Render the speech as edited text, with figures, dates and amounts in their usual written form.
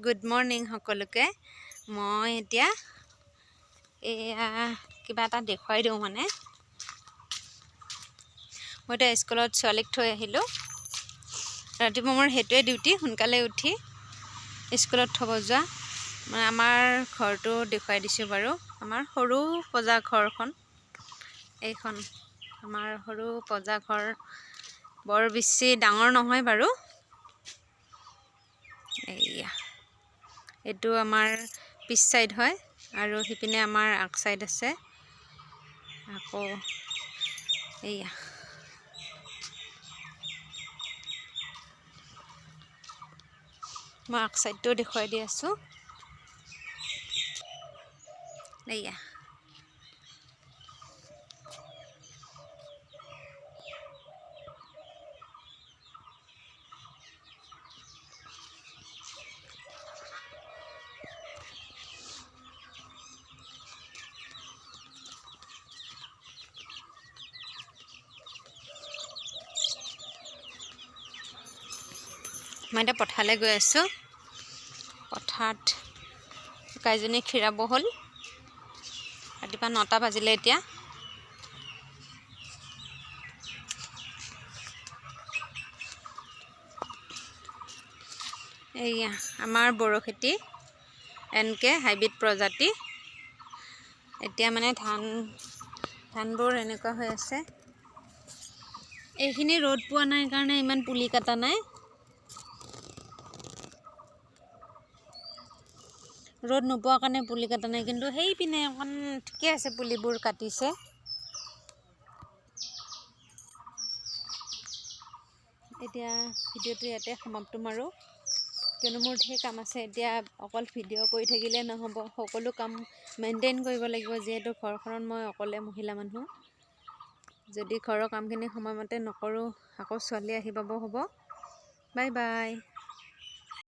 Good morning সকলোকে। মই এতিয়া কিবা এটা দেখুৱাই দিওঁ মানে। মই এতিয়া স্কুলত ছোৱালীক থৈ আহিলোঁ। ৰাতিপুৱা মোৰ সেইটোৱে ডিউটি, সোনকালে উঠি স্কুলত থ'ব যোৱা। মানে আমাৰ ঘৰটো দেখুৱাই দিছোঁ বাৰু। আমাৰ সৰু পজা ঘৰখন এইখন আমাৰ সৰু পজা ঘৰ, বৰ বেছি ডাঙৰ নহয় বাৰু। এইটো আমাৰ পিছ চাইড হয় আৰু সিপিনে আমাৰ আগ চাইড আছে। আকৌ এইয়া মই আগ চাইডটো দেখুৱাই দি আছোঁ। এইয়া মই এতিয়া পথাৰলৈ গৈ আছোঁ। পথাৰত গাইজনী খীৰাব হ'ল। ৰাতিপুৱা 9টা বাজিলে এতিয়া। এইয়া আমাৰ বড়ো খেতি NK হাইব্ৰিড প্ৰজাতি। এতিয়া মানে ধানবোৰ এনেকুৱা হৈ আছে। এইখিনি ৰ'দ পোৱা নাই কাৰণে ইমান পুলি কটা নাই। ৰ'দ নোপোৱাৰ কাৰণে পুলি কটা নাই, কিন্তু সেই পিনে অকণ ঠিকে আছে, পুলিবোৰ কাটিছে। এতিয়া ভিডিঅ'টো ইয়াতে সমাপ্ত মাৰোঁ, কিয়নো মোৰ ধেৰ কাম আছে। এতিয়া অকল ভিডিঅ' কৰি থাকিলে নহ'ব, সকলো কাম মেইনটেইন কৰিব লাগিব। যিহেতু ঘৰখনত মই অকলে মহিলা মানুহ, যদি ঘৰৰ কামখিনি সময়মতে নকৰোঁ আকৌ ছোৱালী আহি পাব হ'ব। Bye bye.